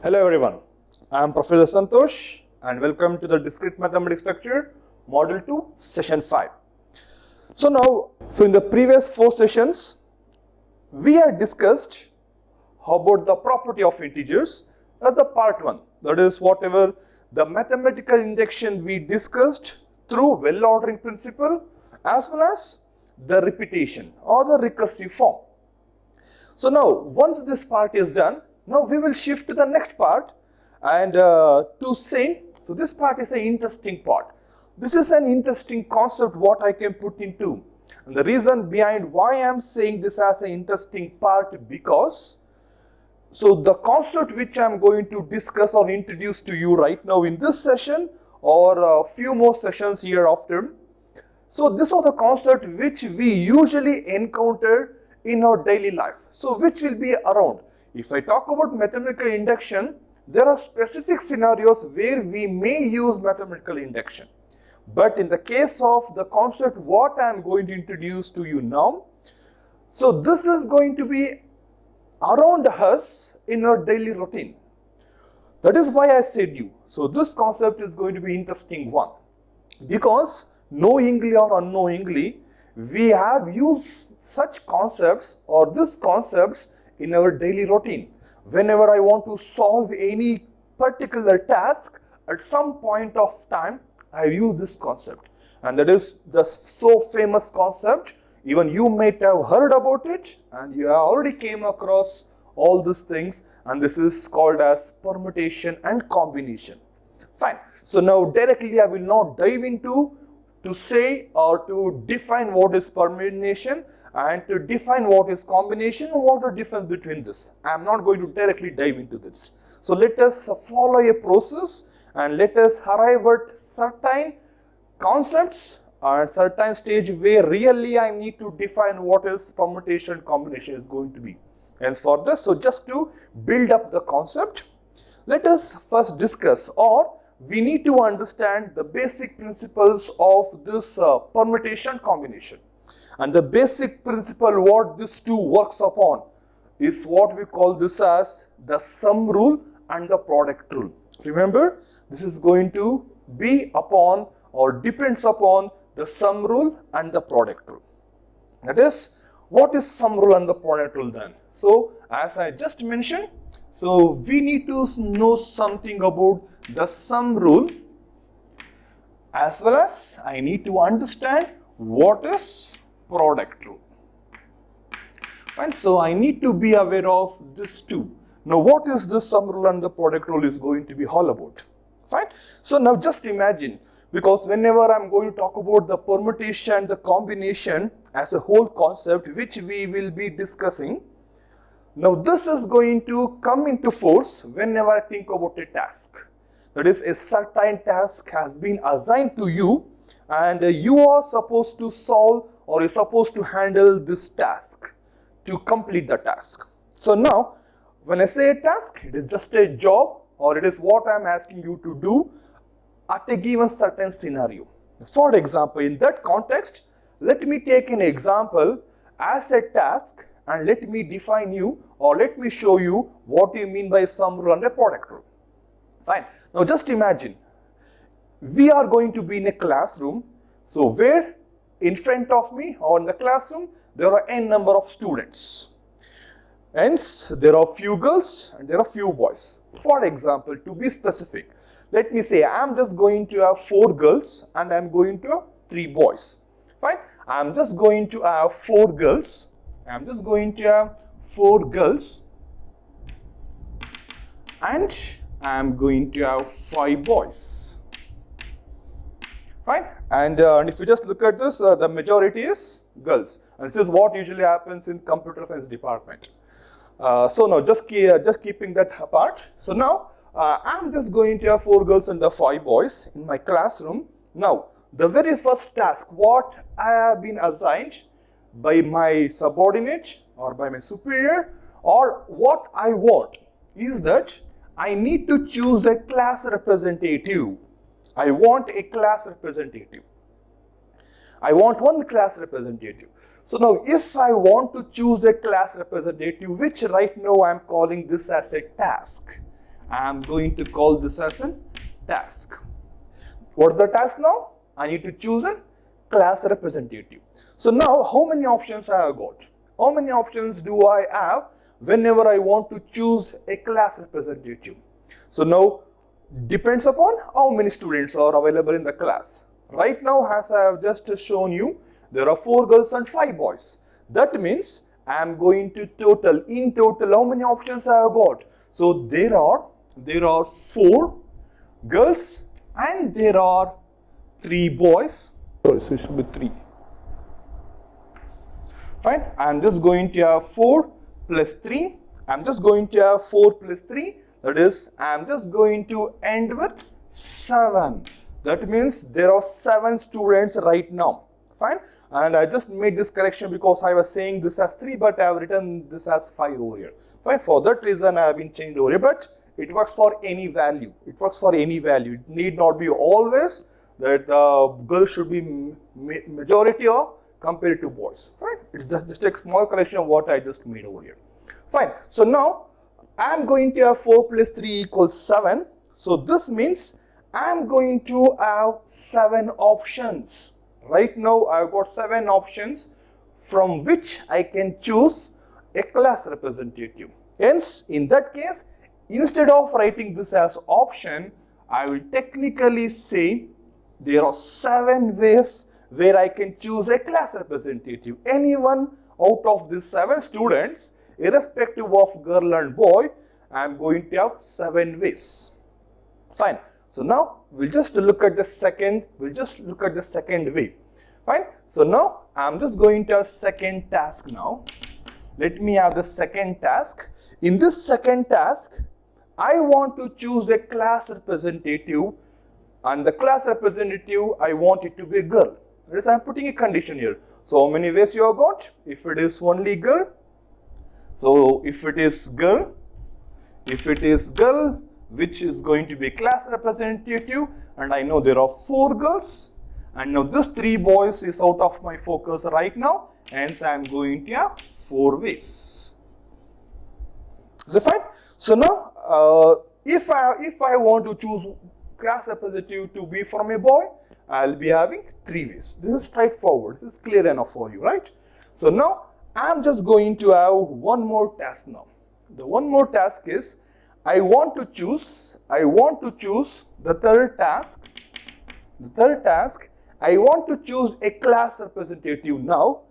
Hello everyone, I am Professor Santosh and welcome to the Discrete Mathematical Structure Module-2 Session-5. So in the previous 4 sessions, we had discussed about the property of integers. That's the part 1. That is whatever the mathematical induction we discussed through well-ordering principle as well as the repetition or the recursive form. So now once this part is done, now we will shift to the next part and to say, so this part is an interesting part. This is an interesting concept what I can put into. And the reason behind why I am saying this as an interesting part because, so the concept which I am going to discuss or introduce to you right now in this session or a few more sessions hereafter. So this are the concept which we usually encounter in our daily life. So which will be around. If I talk about mathematical induction, there are specific scenarios where we may use mathematical induction. But in the case of the concept what I am going to introduce to you now, so this is going to be around us in our daily routine. That is why I said you. So this concept is going to be interesting one. Because knowingly or unknowingly, we have used such concepts or these concepts in our daily routine. Whenever I want to solve any particular task, at some point of time, I use this concept. And that is the so famous concept. Even you might have heard about it and you have already came across all these things. And this is called as permutation and combination. Fine. So now directly I will not dive into to say or to define what is permutation and to define what is combination, what's the difference between this. I am not going to directly dive into this. So let us follow a process and let us arrive at certain concepts or certain stage where really I need to define what is permutation combination is going to be. And for this, so just to build up the concept, let us first discuss or we need to understand the basic principles of this permutation combination. And the basic principle what this two works upon is what we call this as the sum rule and the product rule. Remember, this is going to be upon or depends upon the sum rule and the product rule. That is, what is sum rule and the product rule then? So, as I just mentioned, so we need to know something about the sum rule as well as I need to understand what is product rule. Fine. So I need to be aware of this two. Now what is the sum rule and the product rule is going to be all about? Fine. So now just imagine, because whenever I'm going to talk about the permutation, the combination as a whole concept which we will be discussing, now this is going to come into force whenever I think about a task. That is, a certain task has been assigned to you and you are supposed to solve or you're supposed to handle this task to complete the task. So now, when I say a task, it is just a job or it is what I'm asking you to do at a given certain scenario. For example, in that context, let me take an example as a task and let me define you or let me show you what you mean by sum rule and a product rule. Fine. Now just imagine, we are going to be in a classroom, so where in front of me or in the classroom, there are n number of students. Hence, there are few girls and there are few boys. For example, to be specific, let me say I am just going to have 4 girls and I am going to have 3 boys. Fine. I am just going to have 4 girls. I am just going to have 4 girls and I am going to have 5 boys. Fine. And if you just look at this, the majority is girls. And this is what usually happens in computer science department. So now just keeping that apart. So now I'm just going to have 4 girls and the 5 boys in my classroom. Now the very first task what I have been assigned by my subordinate or by my superior or what I want is that I need to choose a class representative. I want a class representative. I want one class representative. So now if I want to choose a class representative, which right now I am calling this as a task, I am going to call this as a task. What's the task now? I need to choose a class representative. So now, how many options I have got? How many options do I have whenever I want to choose a class representative? So now, depends upon how many students are available in the class. Right now, as I have just shown you, there are 4 girls and 5 boys. That means I am going to in total, how many options I have got? So there are 4 girls and there are 3 boys. So it should be 3. Fine. I am just going to have 4 plus 3. I am just going to have 4 plus 3. That is, I am just going to end with 7. That means there are 7 students right now. Fine. And I just made this correction because I was saying this as 3, but I have written this as 5 over here. Fine. For that reason, I have been changed over here. But it works for any value. It works for any value. It need not be always that girls should be majority or compared to boys. Fine. It's just a small correction of what I just made over here. Fine. So now I am going to have 4 plus 3 equals 7. So this means I am going to have 7 options. Right now I have got 7 options from which I can choose a class representative. Hence, in that case, instead of writing this as option, I will technically say there are 7 ways where I can choose a class representative. Anyone out of these 7 students, irrespective of girl and boy, I am going to have 7 ways. Fine. So now we'll just look at the second. Way. Fine. So now I'm just going to have second task now. Let me have the second task. In this second task, I want to choose a class representative, and the class representative I want it to be a girl. That is, I'm putting a condition here. So how many ways you have got? If it is only girl, so if it is girl, which is going to be a class representative, and I know there are 4 girls, and now this 3 boys is out of my focus right now, hence I am going to have 4 ways. Is it fine? So now, if I want to choose class representative to be from a boy, I'll be having 3 ways. This is straightforward. This is clear enough for you, right? So now I'm just going to have one more task now. The one more task is I want to choose the third task. I want to choose a class representative now,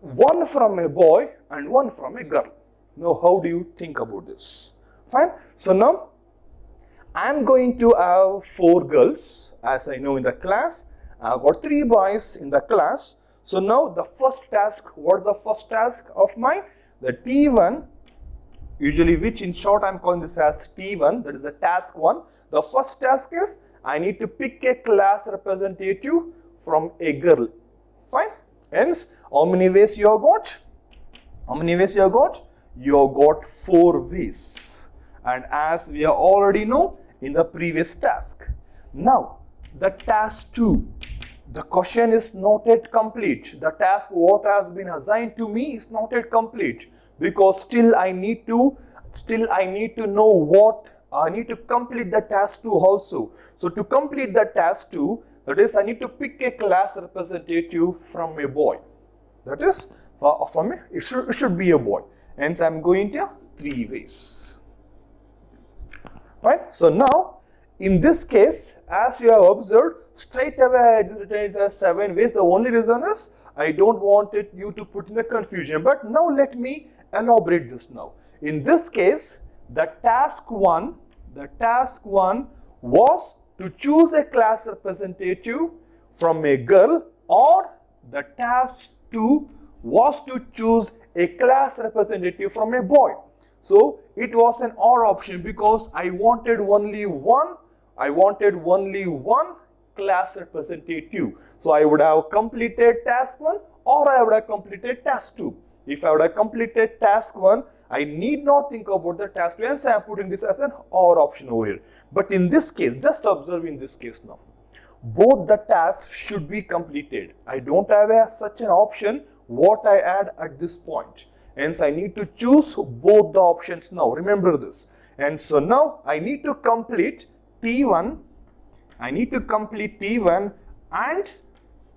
one from a boy and one from a girl. Now, how do you think about this? Fine. So now I'm going to have 4 girls, as I know in the class. I've got 3 boys in the class. So now the first task, what's the first task of mine? The T1, usually which in short I'm calling this as T1, that is the task 1. The first task is I need to pick a class representative from a girl. Fine. Hence, how many ways you have got? You have got 4 ways. And as we already know in the previous task. Now, the task 2. The question is not yet complete. The task what has been assigned to me is not yet complete, because still I need to know what I need to complete the task 2 also. So to complete the task 2, that is, I need to pick a class representative from a boy. That is, from it should be a boy. Hence, I am going to 3 ways. Right? So now, in this case, as you have observed, straight away I written it as 7 ways. The only reason is I don't want you to put in a confusion. But now let me elaborate this now. In this case, the task 1 was to choose a class representative from a girl, or the task 2 was to choose a class representative from a boy. So it was an or option because I wanted only one class representative. So I would have completed task 1 or I would have completed task 2. If I would have completed task 1, I need not think about the task 2, hence I am putting this as an or option over here. But in this case, just observe in this case now, both the tasks should be completed. I don't have such an option what I add at this point. Hence I need to choose both the options now. Remember this. And so now I need to complete T1. I need to complete T1 and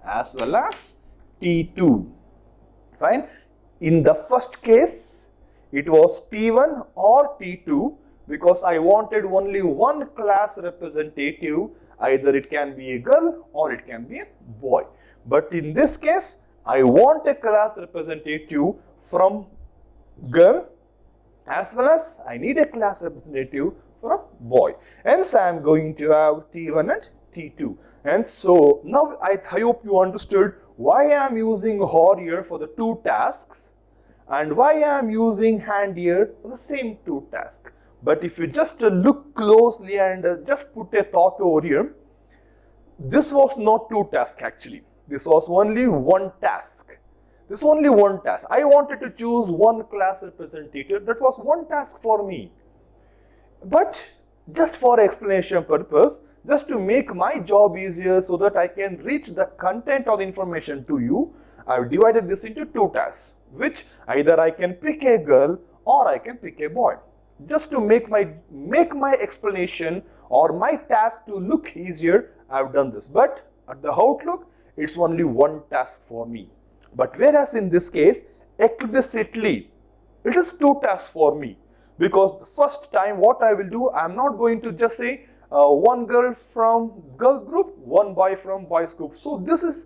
as well as T2. Fine. In the first case, it was T1 or T2 because I wanted only one class representative. Either it can be a girl or it can be a boy. But in this case, I want a class representative from girl as well as I need a class representative for a boy. Hence, I am going to have T1 and T2. And so now I hope you understood why I am using or here for the two tasks and why I am using and here for the same two tasks. But if you just look closely and just put a thought over here, this was not two tasks actually. This was only one task. This is only one task. I wanted to choose one class representative. That was one task for me. But just for explanation purpose, just to make my job easier so that I can reach the content of the information to you, I have divided this into two tasks, which either I can pick a girl or I can pick a boy. Just to make my explanation or my task to look easier, I have done this. But at the outlook, it's only one task for me. But whereas in this case, explicitly, it is two tasks for me. Because the first time what I will do, I am not going to just say one girl from girls group, one boy from boys group. So this is,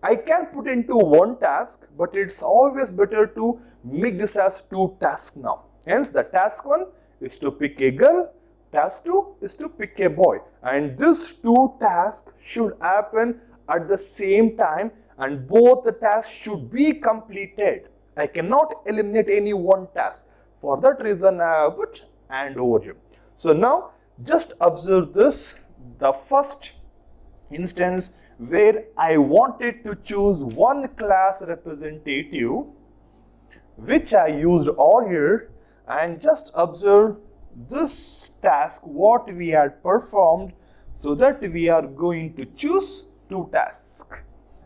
I can put into one task, but it's always better to make this as two tasks now. Hence the task 1 is to pick a girl, task 2 is to pick a boy. And these two tasks should happen at the same time and both the tasks should be completed. I cannot eliminate any one task. For that reason I have put and over here. So now just observe this, the first instance where I wanted to choose one class representative, which I used OR here, and just observe this task what we had performed, so that we are going to choose two tasks,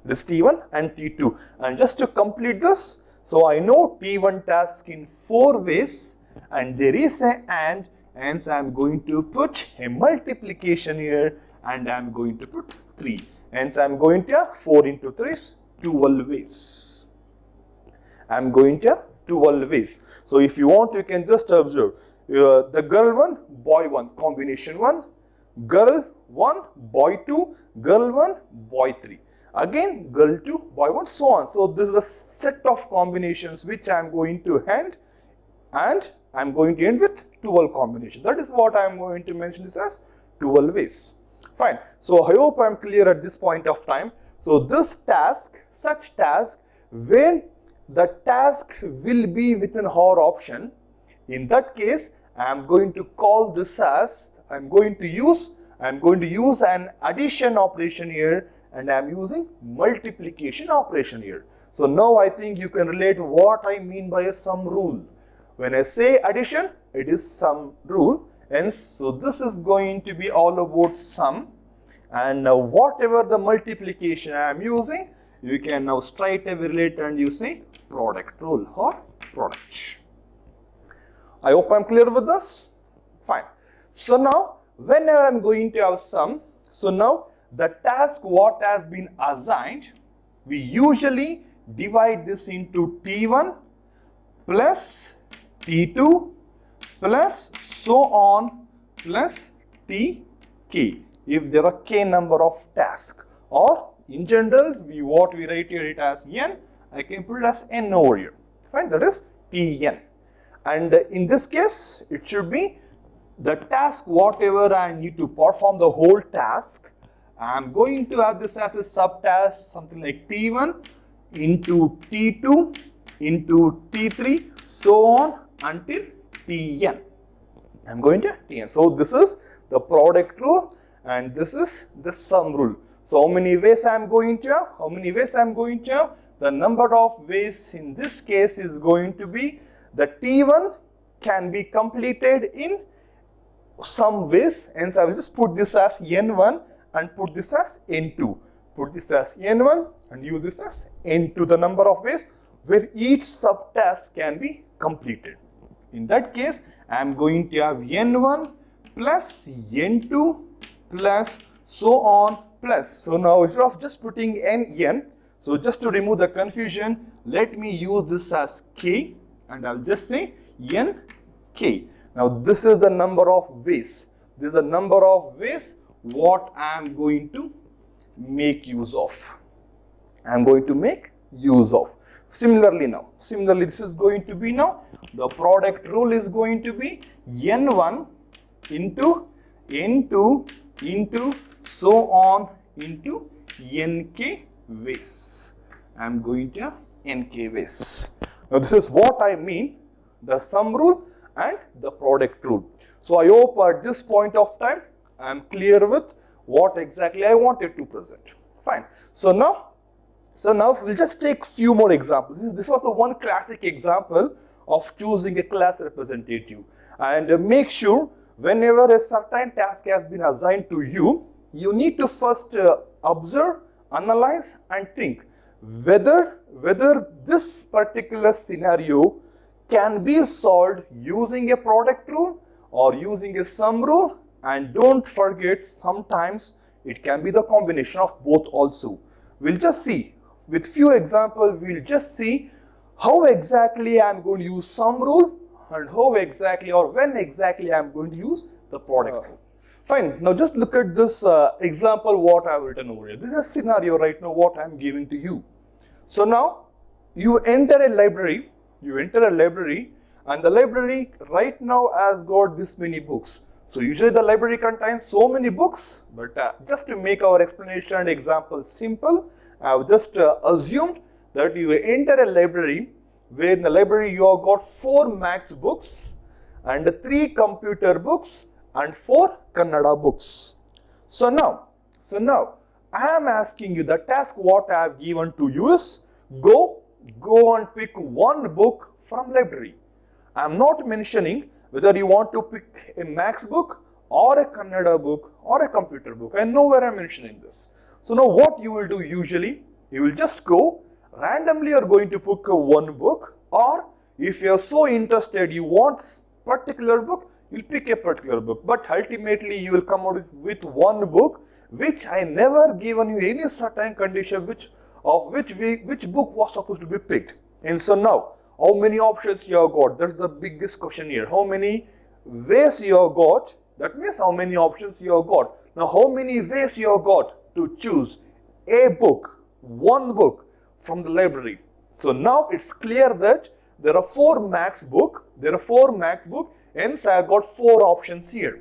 this T1 and T2. And just to complete this, so I know T1 task in 4 ways and there is a AND, hence I am going to put a multiplication here and I am going to put 3. Hence I am going to have 4 into 3 is 12 ways. I am going to have 12 ways. So if you want, you can just observe the girl 1, boy 1, combination 1, girl 1, boy 2, girl 1, boy 3. Again, girl 2, boy 1, so on. So this is a set of combinations which I am going to end, and I am going to end with 12 combinations. That is what I am going to mention this as 12 ways. Fine. So I hope I am clear at this point of time. So this task, such task, when the task will be within OR option, in that case, I am going to call this as, I am going to use an addition operation here, and I am using multiplication operation here. So now I think you can relate what I mean by a sum rule. When I say addition, it is sum rule. Hence, so this is going to be all about sum, and now whatever the multiplication I am using, you can now straight away relate and you say product rule or product. I hope I am clear with this. Fine. So now whenever I am going to have sum, so now the task what has been assigned, we usually divide this into T1 plus T2 plus so on plus Tk, if there are k number of tasks, or in general what we write here it as n, I can put it as n over here. Fine, that is Tn. And in this case it should be the task whatever I need to perform the whole task, I am going to have this as a subtask, something like T1 into T2 into T3, so on until Tn. I am going to Tn. So this is the product rule and this is the sum rule. So how many ways I am going to have? How many ways I am going to have? The number of ways in this case is going to be the T1 can be completed in some ways. Hence I will just put this as N1 and put this as N2. Put this as N1 and use this as N2, the number of ways where each subtask can be completed. In that case, I am going to have n1 plus n2 plus so on plus. So now instead of just putting n, so just to remove the confusion, let me use this as k and I'll just say nk. Now this is the number of ways. This is the number of ways what I am going to make use of. I am going to make use of. Similarly this is going to be now, the product rule is going to be n1 into n2 into so on into nk ways. I am going to have nk ways. Now this is what I mean, the sum rule and the product rule. So I hope at this point of time I am clear with what exactly I wanted to present. Fine. So now we'll just take few more examples. This was the one classic example of choosing a class representative. And make sure whenever a certain task has been assigned to you, you need to first observe, analyze and think whether this particular scenario can be solved using a product rule or using a sum rule. And don't forget, sometimes it can be the combination of both also. We'll just see with few examples, we'll just see how exactly I'm going to use sum rule and how exactly or when exactly I'm going to use the product rule. Fine. Now just look at this example what I've written over here. This is a scenario right now what I'm giving to you. So now you enter a library, and the library right now has got this many books. So usually the library contains so many books, but just to make our explanation and example simple, I have just assumed that you enter a library where in the library you have got 4 maths books and 3 computer books and 4 Kannada books. So now I am asking you, the task what I have given to you is go and pick one book from library. I am not mentioning whether you want to pick a maths book or a Kannada book or a computer book. I know where I am mentioning this. So now what you will do usually, you will just go randomly, you are going to pick one book, or if you are so interested you want particular book, you will pick a particular book. But ultimately you will come out with one book which I never given you any certain condition which book was supposed to be picked. And so now, how many options you have got? That's the biggest question here. How many ways you have got? That means how many options you have got. Now how many ways you have got to choose a book, one book from the library? So now it's clear that there are 4 maths book. Hence I have got 4 options here.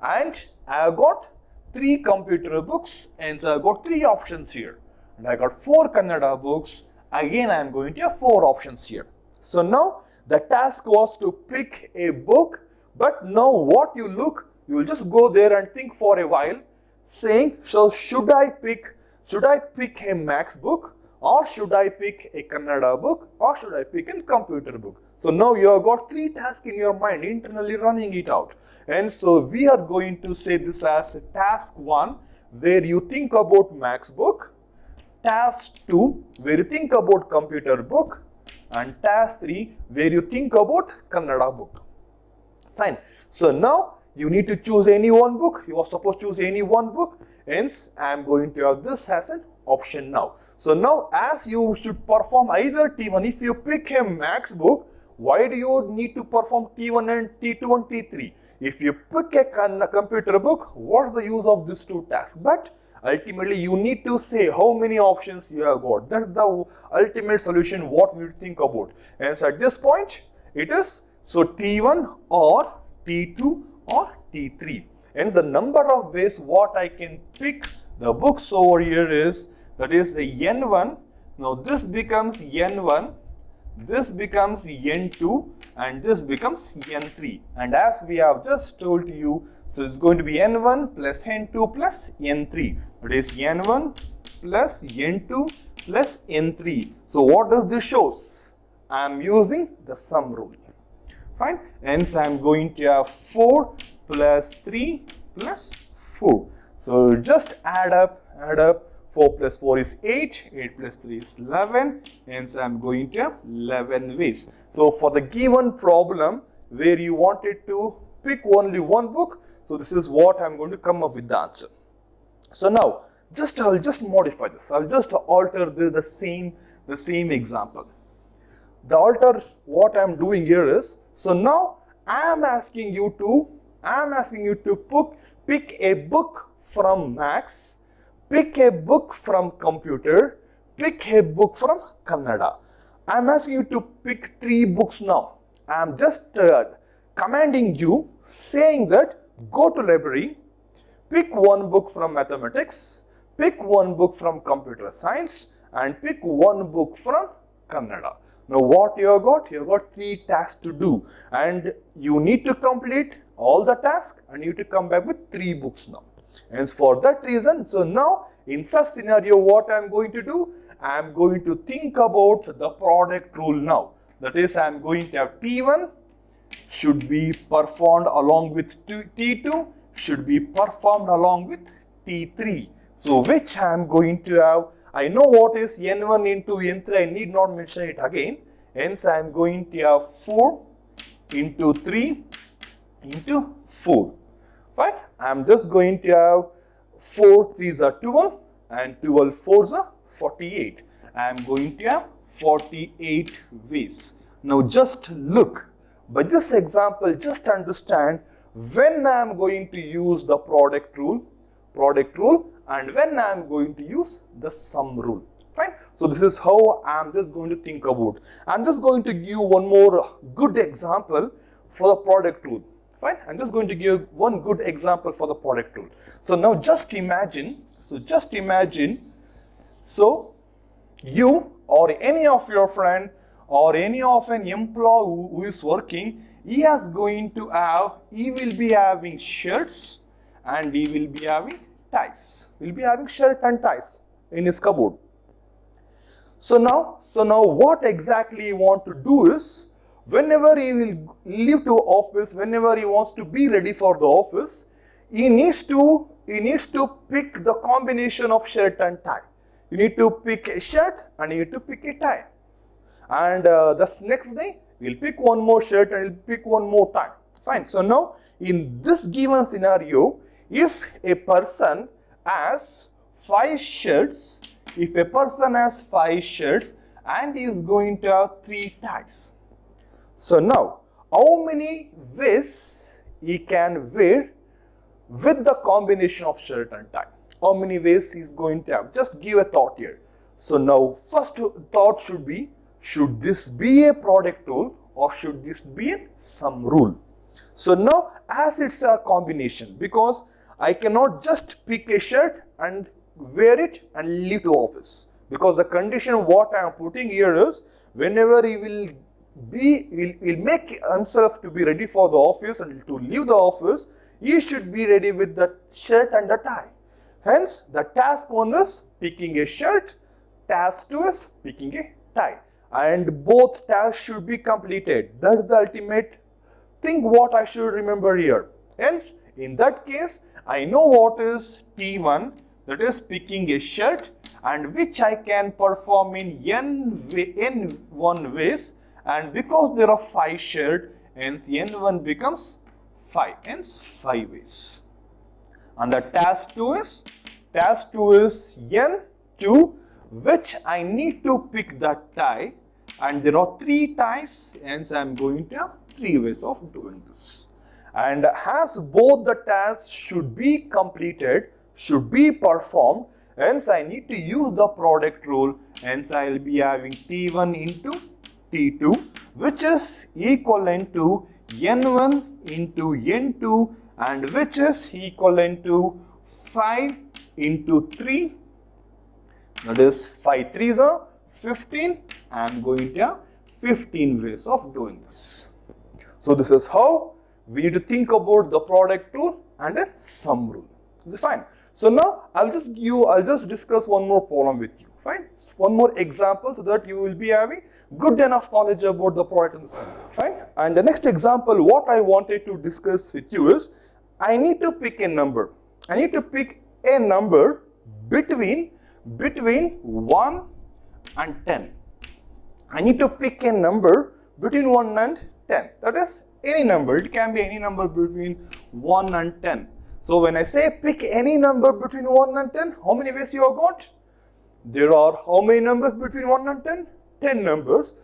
And I have got 3 computer books, and so I got 3 options here. And I got 4 Kannada books. Again, I am going to have 4 options here. So now the task was to pick a book, but now what you will just go there and think for a while, saying, so should I pick a maths book, or should I pick a Kannada book, or should I pick a computer book? So now you have got 3 tasks in your mind, internally running it out. And so we are going to say this as task 1, where you think about maths book, task 2, where you think about computer book, and task 3, where you think about Kannada book. Fine. So now you need to choose any one book. You are supposed to choose any one book. Hence, I am going to have this as an option now. So now, as you should perform either T1, if you pick a maths book, why do you need to perform T1 and T2 and T3? If you pick a computer book, what's the use of these 2 tasks? But ultimately, you need to say how many options you have got. That's the ultimate solution what we think about. And so at this point, it is so T1 or T2 or T3. And the number of ways what I can pick the books over here is, that is the N1. Now this becomes N1, this becomes N2, and this becomes N3. And as we have just told you, so it's going to be N1 plus N2 plus N3. It is N1 plus N2 plus N3. So what does this shows? I am using the sum rule. Fine. Hence I am going to have 4 plus 3 plus 4. So just add up 4 plus 4 is 8, 8 plus 3 is 11, hence I am going to have 11 ways. So for the given problem where you wanted to pick only one book, so this is what I am going to come up with the answer. So now, I'll just modify this. I'll just alter the same example. The alter what I'm doing here is, so now I am asking you to pick a book from Max, pick a book from Computer, pick a book from Kannada. I'm asking you to pick 3 books now. I'm just commanding you, saying that go to library, pick 1 book from mathematics, pick 1 book from computer science, and pick 1 book from Kannada. Now what you have got? You have got 3 tasks to do, and you need to complete all the tasks and you need to come back with 3 books now. And for that reason, so now in such scenario, what I am going to do? I am going to think about the product rule now. That is, I am going to have T1 should be performed along with T2 should be performed along with T3. So which I am going to have, I know what is N1 into N3, I need not mention it again. Hence I am going to have 4 into 3 into 4. Right? I am just going to have 4 3s are 12 and 12 4s are 48. I am going to have 48 ways. Now just look, by this example, just understand when I am going to use the product rule, and when I am going to use the sum rule. Fine. So this is how I am just going to think about. I am just going to give one more good example for the product rule. Fine. I'm just going to give one good example for the product rule. So now just imagine, so you or any of your friend or any of an employee who is working, he will be having shirts and he will be having ties. He'll be having shirt and ties in his cupboard. So now what exactly he want to do is, whenever he will leave to office, whenever he wants to be ready for the office, he needs to pick the combination of shirt and tie. You need to pick a shirt and you need to pick a tie. And the next day, we'll pick one more shirt and we'll pick one more tie. Fine. So now, in this given scenario, if a person has 5 shirts, and he is going to have 3 ties. So now, how many ways he can wear with the combination of shirt and tie? How many ways he is going to have? Just give a thought here. So now, first thought should be, should this be a product rule or should this be a sum rule? So now, as it's a combination, because I cannot just pick a shirt and wear it and leave to office, because the condition what I am putting here is, whenever he will make himself to be ready for the office and to leave the office, he should be ready with the shirt and the tie. Hence, the task 1 is picking a shirt, task 2 is picking a tie, and both tasks should be completed. That's the ultimate thing what I should remember here. Hence, in that case, I know what is T1, that is picking a shirt, and which I can perform in N1 ways, and because there are 5 shirts, hence N1 becomes 5, hence 5 ways. And the task 2 is N2, which I need to pick the tie, and there are 3 ties, hence I am going to have 3 ways of doing this. And as both the tasks should be completed, should be performed, hence I need to use the product rule, hence I will be having T1 into T2, which is equivalent to N1 into N2, and which is equivalent to 5 into 3, that is 5 3s are 15. I am going to have 15 ways of doing this. So this is how we need to think about the product rule and a sum rule. Fine. So now I'll just discuss one more problem with you. Fine. One more example so that you will be having good enough knowledge about the product and the sum. Fine. And the next example, what I wanted to discuss with you is, I need to pick a number. I need to pick a number between between 1 and 10. I need to pick a number between 1 and 10. That is any number. It can be any number between 1 and 10. So when I say pick any number between 1 and 10, how many ways you have got? There are how many numbers between 1 and 10? 10 numbers.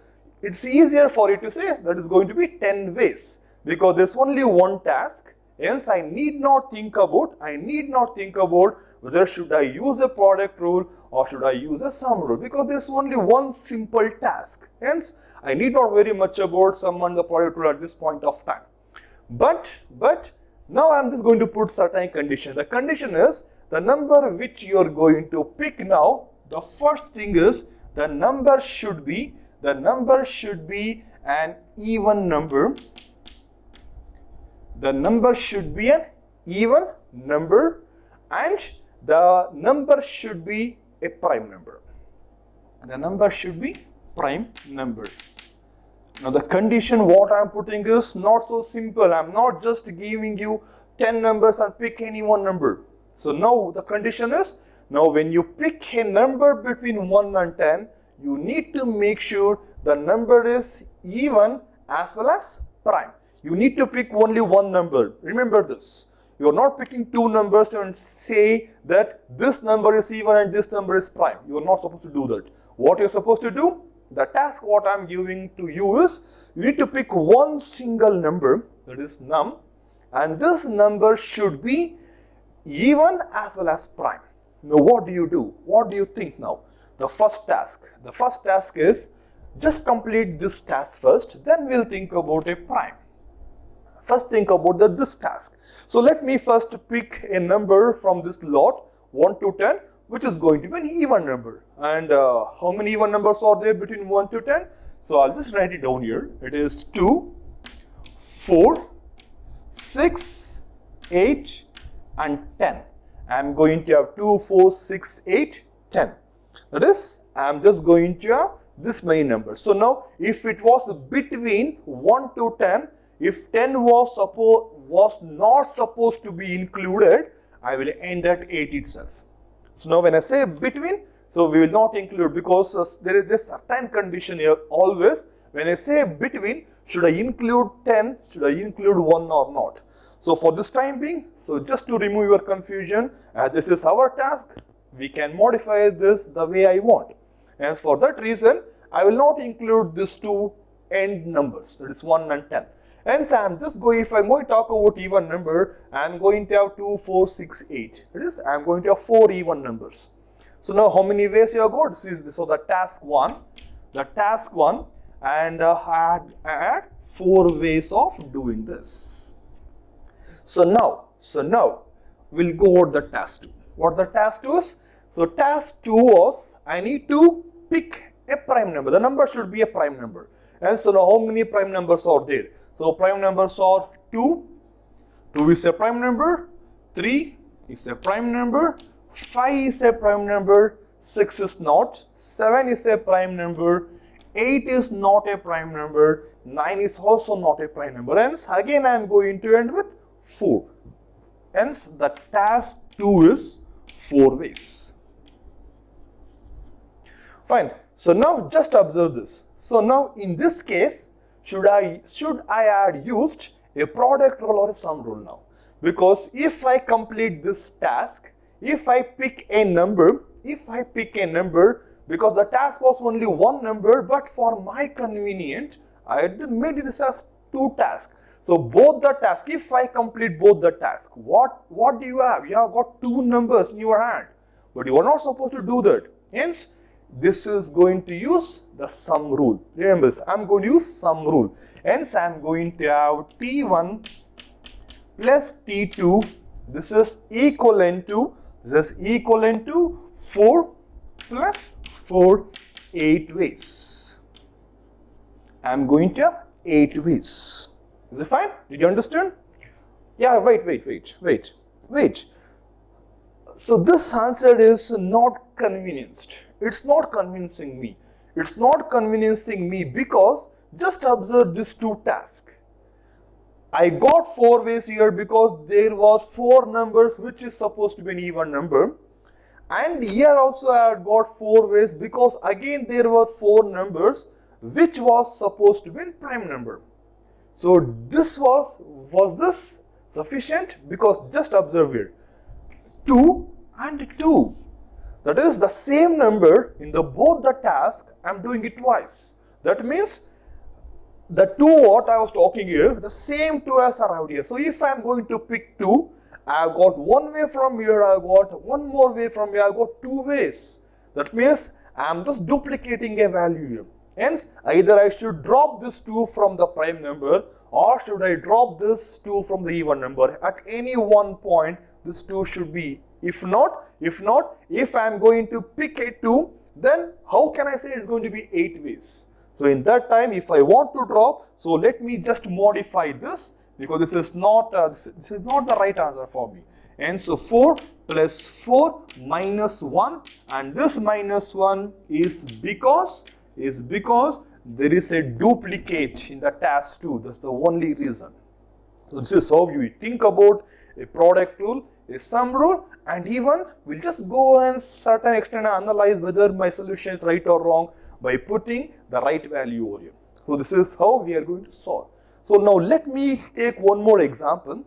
It's easier for you to say that is going to be 10 ways because there's only one task. Hence, I need not think about whether should I use a product rule or should I use a sum rule, because there's only one simple task. Hence, I need not worry much about sum and the product rule at this point of time. But now I'm just going to put certain condition. The condition is the number which you are going to pick now. The first thing is the number should be an even number. The number should be an even number and the number should be a prime number. The number should be prime number. Now the condition what I am putting is not so simple. I am not just giving you 10 numbers and pick any one number. So now the condition is, now when you pick a number between 1 and 10, you need to make sure the number is even as well as prime. You need to pick only one number. Remember this. You are not picking two numbers and say that this number is even and this number is prime. You are not supposed to do that. What you are supposed to do, the task what I am giving to you is, you need to pick one single number, that is num, and this number should be even as well as prime. Now what do you do? What do you think now? The first task is just complete this task first, then we'll think about a prime. First think about this task. So let me first pick a number from this lot 1 to 10, which is going to be an even number. And how many even numbers are there between 1 to 10? So I'll just write it down here. It is 2, 4, 6, 8 and 10. I'm going to have 2, 4, 6, 8, 10. That is, I'm just going to have this many numbers. So now if it was between 1 to 10, if 10 was not supposed to be included, I will end at 8 itself. So now when I say between, so we will not include, because there is this certain condition here always. When I say between, should I include 10, should I include 1 or not? So for this time being, so just to remove your confusion, as this is our task, we can modify this the way I want. And for that reason, I will not include these two end numbers, that is 1 and 10. Hence, I'm just going, if I'm going to talk about even number, I'm going to have 2, 4, 6, 8. That is, I'm going to have 4 even numbers. So now how many ways you have got? So the task one, and I had 4 ways of doing this. So now we'll go over the task 2. What the task 2 is? So task 2 was, I need to pick a prime number. The number should be a prime number. And so now how many prime numbers are there? So prime numbers are 2 is a prime number, 3 is a prime number, 5 is a prime number, 6 is not, 7 is a prime number, 8 is not a prime number, 9 is also not a prime number. Hence again I am going to end with 4. Hence the task 2 is 4 ways. Fine. So now just observe this. So now in this case, should I had used a product rule or a sum rule now? Because if I complete this task, if I pick a number, because the task was only one number, but for my convenience, I had made this as 2 tasks. So both the tasks, if I complete both the tasks, what do you have? You have got 2 numbers in your hand, but you are not supposed to do that. Hence, this is going to use the sum rule. Remember this, I'm going to use sum rule. Hence, I'm going to have T1 plus T2. This is equivalent to 4 plus 4, 8 ways. I'm going to have 8 ways. Is it fine? Did you understand? Yeah, wait. So this answer is not convenienced. It's not convincing me. It's not convincing me because just observe these 2 tasks. I got 4 ways here because there was 4 numbers which is supposed to be an even number. And here also I had got 4 ways, because again there were 4 numbers which was supposed to be a prime number. So this was this sufficient? Because just observe here, 2 and 2. That is the same number in the both the task. I am doing it twice. That means the 2 what I was talking here, the same 2 has arrived here. So if I am going to pick 2, I have got 1 way from here, I have got 1 more way from here, I have got 2 ways. That means I am just duplicating a value here. Hence, either I should drop this 2 from the prime number, or should I drop this 2 from the even number. At any one point, this 2 should be. If I am going to pick a 2, then how can I say it's going to be 8 ways? So in that time, if I want to drop, so let me just modify this, because this is not the right answer for me. And so 4 plus 4 minus 1, and this minus 1 is because there is a duplicate in the task 2. That's the only reason. So this is how you think about a product rule, a sum rule, and even we'll just go and certain extent analyze whether my solution is right or wrong by putting the right value over here. So this is how we are going to solve. So now let me take one more example.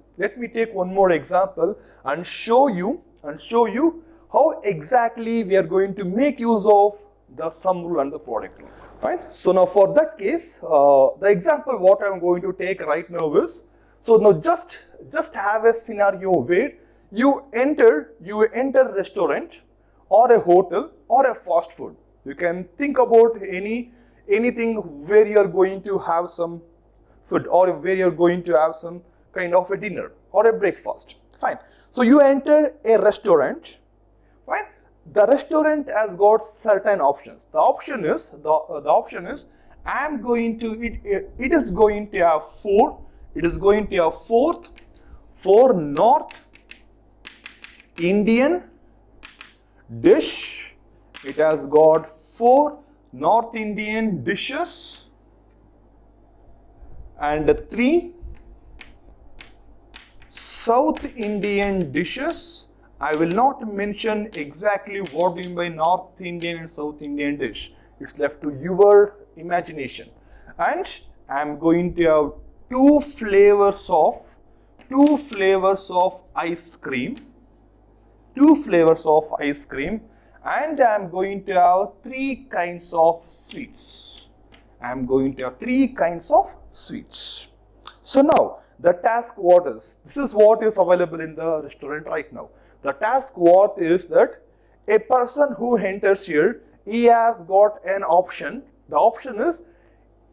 And show you how exactly we are going to make use of the sum rule and the product rule. Fine. So now for that case, the example what I am going to take right now is, so now just have a scenario where you enter restaurant or a hotel or a fast food. You can think about anything where you are going to have some food, or where you are going to have some kind of a dinner or a breakfast. Fine. So you enter a restaurant. Fine. The restaurant has got certain options. The option is I am going to it is going to have 4. It is going to have 4 North Indian dish. It has got 4 North Indian dishes and 3 South Indian dishes. I will not mention exactly what do you mean by North Indian and South Indian dish. It's left to your imagination. And I am going to have 2 flavors of ice cream. 2 flavors of ice cream. And I am going to have 3 kinds of sweets. So now the task what is? This is what is available in the restaurant right now. The task what is that a person who enters here, he has got an option. The option is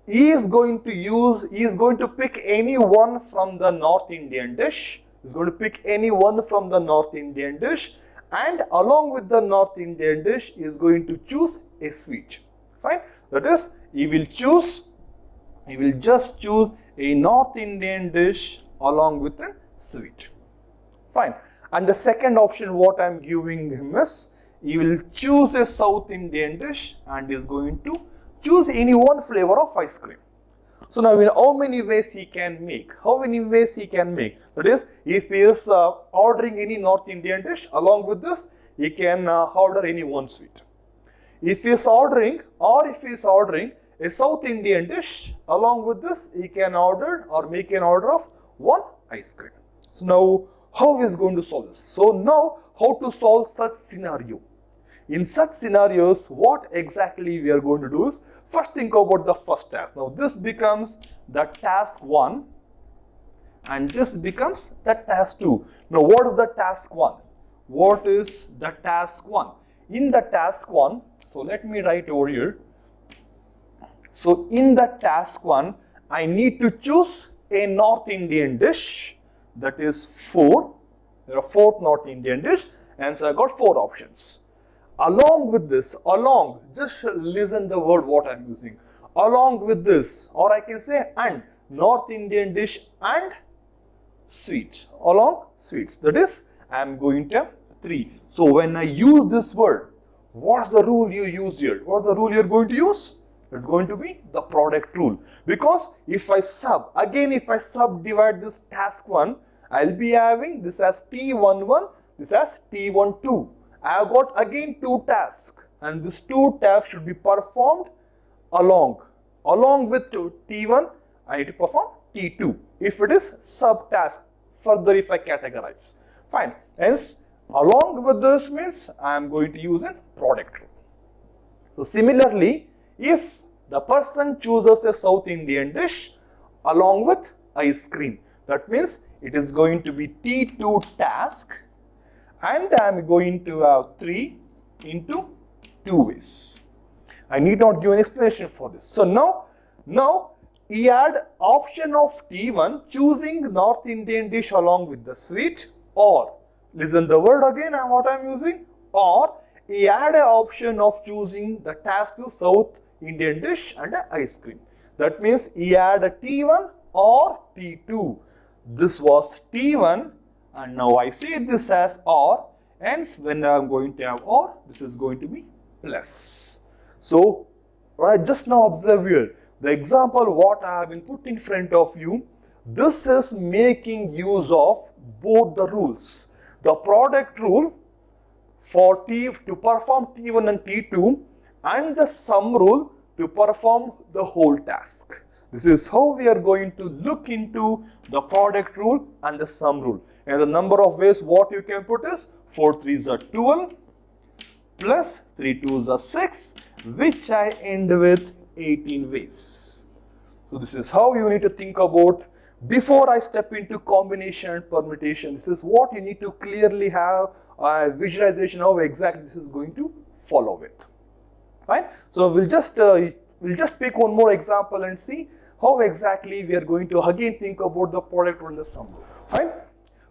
he is going to pick any one from the North Indian dish. He is going to pick any one from the North Indian dish, and along with the North Indian dish, he is going to choose a sweet. Fine. That is, he will just choose a North Indian dish along with a sweet. Fine. And the second option what I am giving him is, he will choose a South Indian dish and is going to choose any one flavor of ice cream. So now how many ways he can make? That is, if he is ordering any North Indian dish, along with this, he can order any one sweet. If he is ordering a South Indian dish, along with this, he can order or make an order of one ice cream. So now, how is going to solve this? So now, how to solve such scenario? In such scenarios, what exactly we are going to do is, first think about the first task. Now this becomes the task 1 and this becomes the task 2. Now what is the task 1? In the task 1, so let me write over here. So in the task 1, I need to choose a North Indian dish, that is 4. There are 4 North Indian dish, and so I got 4 options. Along with this, just listen the word what I am using. Along with this, or I can say and, North Indian dish and sweet, along sweets. That is, I am going to have 3. So when I use this word, what's the rule you use here? What's the rule you are going to use? It's going to be the product rule. Because if I subdivide this task 1, I'll be having this as T11, this as T12. I have got again two tasks, and these two tasks should be performed along with T1. I need to perform T2 if it is subtask. Further, if I categorize, fine. Hence, along with this means I am going to use a product rule. So similarly, if the person chooses a South Indian dish along with ice cream, that means it is going to be T2 task, and I am going to have 3 into 2 ways. I need not give an explanation for this. So now he had option of T1 choosing North Indian dish along with the sweet, or listen the word again what I am using, or he had an option of choosing the task to South Indian dish and a ice cream. That means he had a T1 or T2. This was T1, and now I say this as or, hence when I am going to have or, this is going to be plus. So right, just now observe here the example what I have been put in front of you. This is making use of both the rules, the product rule for to perform T1 and T2, and the sum rule to perform the whole task. This is how we are going to look into the product rule and the sum rule. And the number of ways what you can put is 4 3s are 12 plus 3 2s are 6, which I end with 18 ways. So this is how you need to think about before I step into combination and permutation. This is what you need to clearly have a visualization of exactly this is going to follow it. Fine. So we'll just pick one more example and see how exactly we are going to again think about the product and the sum. Fine.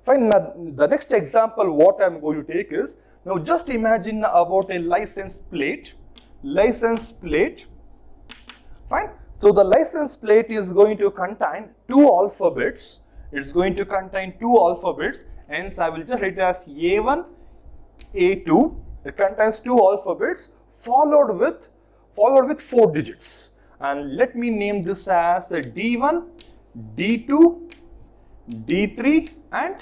Fine. Now the next example what I'm going to take is, now just imagine about a license plate. Fine. So the license plate is going to contain 2 alphabets. It's going to contain 2 alphabets. Hence, I will just write it as A1, A2. It contains 2 alphabets followed with 4 digits. And let me name this as a D1, D2, D3, and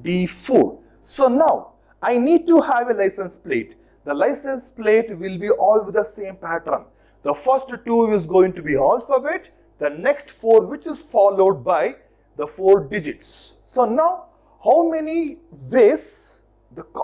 D4. So now I need to have a license plate. The license plate will be all with the same pattern. The first 2 is going to be alphabet, the next 4 which is followed by the 4 digits. So now how many ways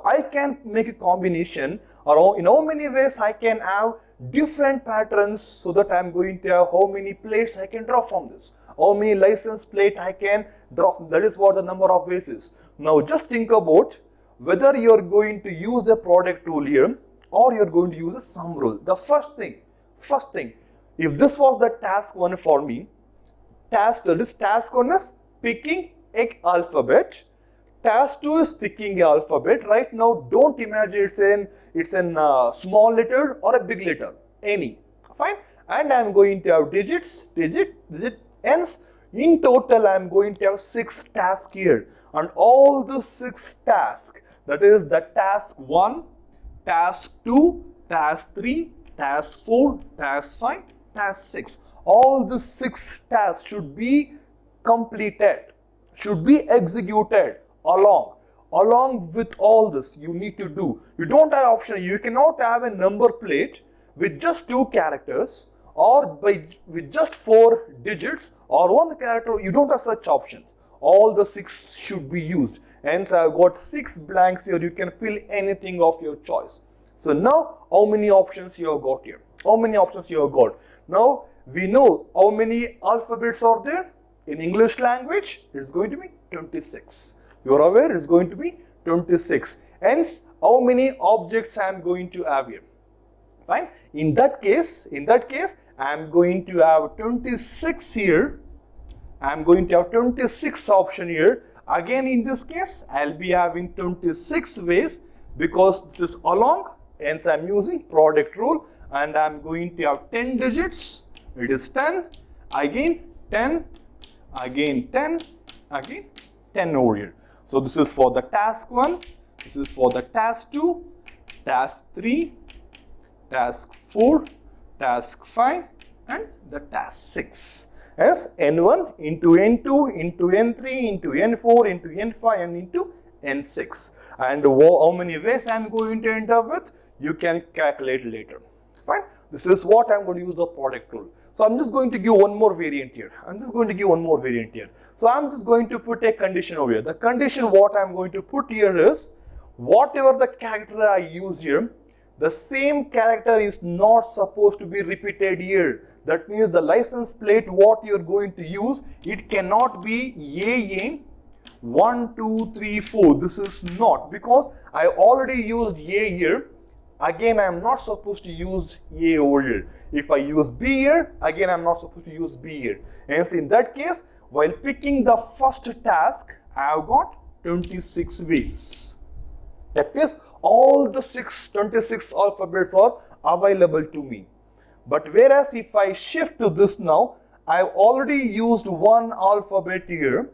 I can make a combination, or in how many ways I can have different patterns, so that I am going to have how many plates I can draw from this, how many license plate I can draw. That is what the number of ways is. Now just think about whether you are going to use the product rule here or you are going to use a sum rule. The first thing, if this was the task 1 for me, task 1 is picking an alphabet, task 2 is picking an alphabet. Right now don't imagine it's in small letter or a big letter, any, fine, and I am going to have digit, hence in total I am going to have 6 tasks here, and all the 6 tasks, that is the task 1, task 2, task 3, task 4, task 5, task 6. All the 6 tasks should be completed, should be executed along with all this you need to do. You don't have option. You cannot have a number plate with just 2 characters or with just 4 digits or 1 character. You don't have such options. All the 6 should be used. Hence I have got 6 blanks here. You can fill anything of your choice. So now how many options you have got here? How many options you have got? Now we know how many alphabets are there. In English language, it's going to be 26. You are aware it's going to be 26. Hence, how many objects I am going to have here? Fine. In that case, I am going to have 26 here. I am going to have 26 option here. Again, in this case, I'll be having 26 ways because this is along. Hence, I'm using product rule, and I'm going to have 10 digits. It is 10. Again 10. Again 10. Again 10 over here. So this is for the task 1. This is for the task 2, task 3, task 4, task 5, and the task 6. As N1 into N2 into N3 into N4 into N5 and into N6. And how many ways I'm going to end up with, you can calculate later. Fine. This is what I'm going to use the product rule. So I'm just going to give one more variant here. So I'm just going to put a condition over here. The condition what I'm going to put here is, whatever the character I use here, the same character is not supposed to be repeated here. That means the license plate what you're going to use, it cannot be AA 1, 2, 3, 4. This is not, because I already used A here. Again, I am not supposed to use A over here. If I use B here, again I am not supposed to use B here. Hence, in that case, while picking the first task, I have got 26 ways. That means all the 26 alphabets are available to me. But whereas if I shift to this now, I have already used one alphabet here.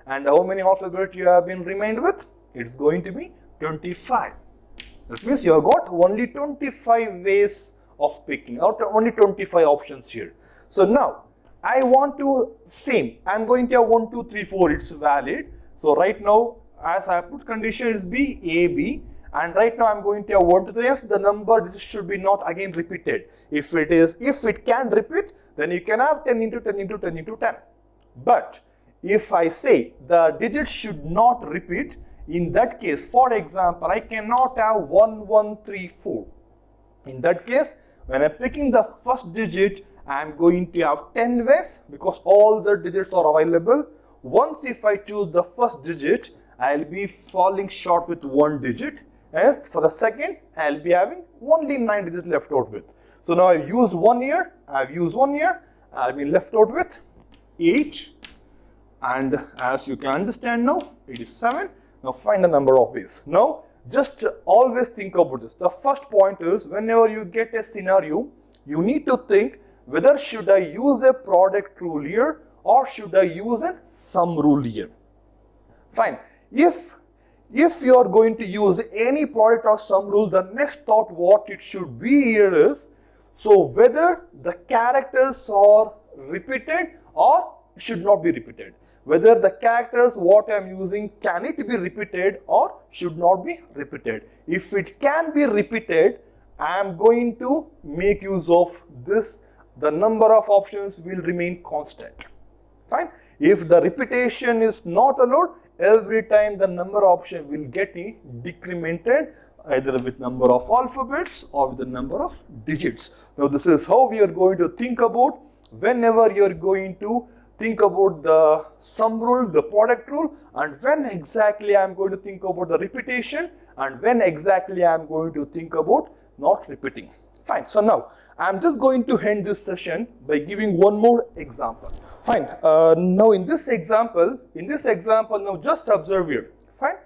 And how many alphabets you have been remained with? It's going to be 25. That means you have got only 25 ways of picking out, only 25 options here. So now I want to same. I'm going to have 1, 2, 3, 4. It's valid. So right now, as I put condition is B, A, B. And right now I'm going to have 1, 2, 3. Yes, the number should be not again repeated. If it can repeat, then you can have 10 into 10 into 10 into 10. But if I say the digits should not repeat, in that case, for example, I cannot have 1, 1, 3, 4. In that case, when I'm picking the first digit, I'm going to have 10 ways because all the digits are available. Once if I choose the first digit, I'll be falling short with 1 digit. And for the second, I'll be having only 9 digits left out with. So now I've used 1 here, I've been left out with 8. And as you can understand now, it is 7. Now find the number of ways. Now just always think about this. The first point is, whenever you get a scenario, you need to think whether should I use a product rule here or should I use a sum rule here. Fine. If you are going to use any product or sum rule, the next thought what it should be here is, so whether the characters are repeated or should not be repeated. Whether the characters what I am using, can it be repeated or should not be repeated. If it can be repeated, I am going to make use of this. The number of options will remain constant. Fine. If the repetition is not allowed, every time the number of options will get decremented, either with number of alphabets or with the number of digits. Now this is how we are going to think about whenever you are going to think about the sum rule, the product rule, and when exactly I am going to think about the repetition and when exactly I am going to think about not repeating. Fine. So now I am just going to end this session by giving one more example. Fine. Now in this example, now just observe here. Fine.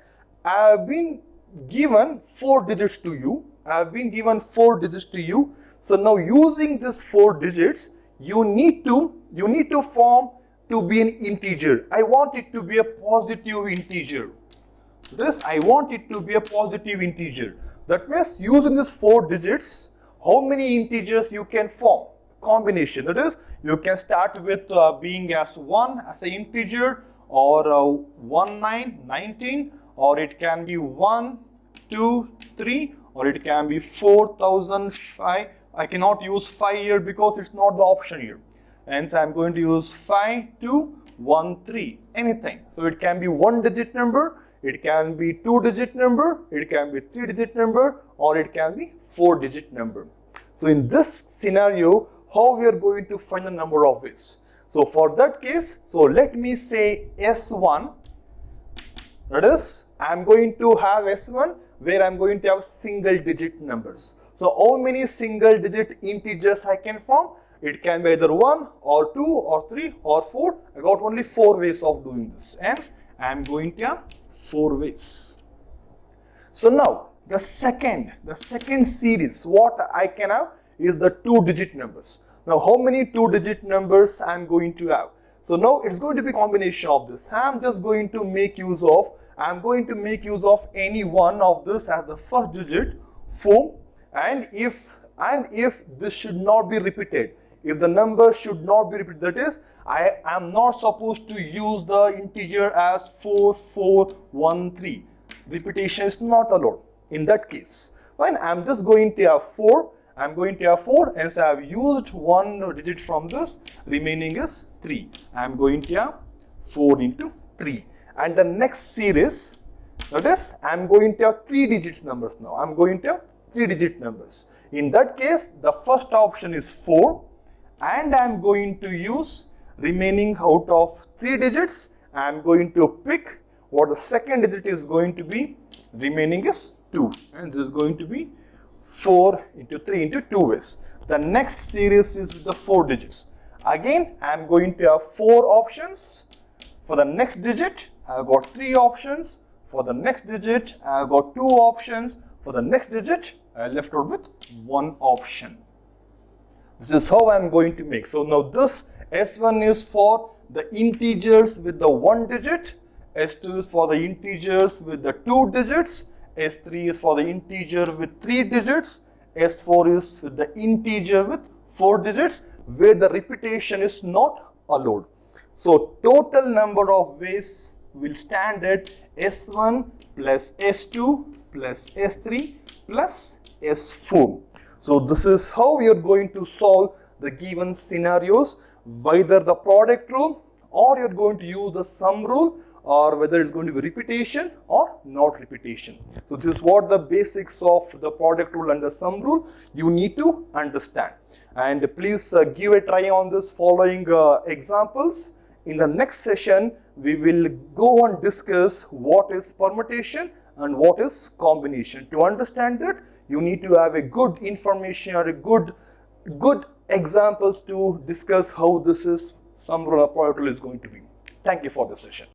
I have been given 4 digits to you. So now using these 4 digits, you need to form to be an integer. I want it to be a positive integer. I want it to be a positive integer. That means using these 4 digits, how many integers you can form? Combination. That is, you can start with being as 1 as an integer, or 1, 9, 19, or it can be 1, 2, 3, or it can be 4005. I cannot use 5 here because it's not the option here. Hence, I'm going to use 5, 2, 1, 3, anything. So it can be 1-digit number, it can be 2-digit number, it can be 3-digit number, or it can be 4-digit number. So in this scenario, how we are going to find the number of ways? So for that case, so let me say S1. That is, I'm going to have S1 where I'm going to have single-digit numbers. So how many single-digit integers I can form? It can be either 1 or 2 or 3 or 4. I got only 4 ways of doing this. Hence, I am going to have 4 ways. So now, the second series, what I can have is the 2-digit numbers. Now, how many 2-digit numbers I am going to have? So now it's going to be a combination of this. I'm just going to make use of any one of this as the first digit, 4. And if this should not be repeated, if the number should not be repeated, that is, I am not supposed to use the integer as 4413. Repetition is not allowed in that case. Fine, I'm just going to have 4. I'm going to have 4, hence I have used one digit from this, remaining is 3. I'm going to have 4 into 3. And the next series, that is, I'm going to have 3 digits numbers now. I'm going to have 3 digit numbers. In that case, the first option is 4, and I'm going to use remaining out of 3 digits. I'm going to pick what the second digit is going to be, remaining is 2, and this is going to be 4 into 3 into 2 ways. The next series is with the 4 digits. Again, I am going to have 4 options. For the next digit, I have got 3 options. For the next digit, I have got 2 options. For the next digit, I left out with 1 option. This is how I am going to make. So now this S1 is for the integers with the 1 digit. S2 is for the integers with the 2 digits. S3 is for the integer with 3 digits. S4 is with the integer with 4 digits, where the repetition is not allowed. So total number of ways will stand at S1 plus S2 plus S3 plus S4. So this is how we are going to solve the given scenarios, whether the product rule, or you're going to use the sum rule, or whether it's going to be repetition or not repetition. So this is what the basics of the product rule and the sum rule you need to understand. And please give a try on this following examples. In the next session, we will go and discuss what is permutation and what is combination. To understand that, you need to have a good information or a good examples to discuss how this is sum rule or product rule is going to be. Thank you for this session.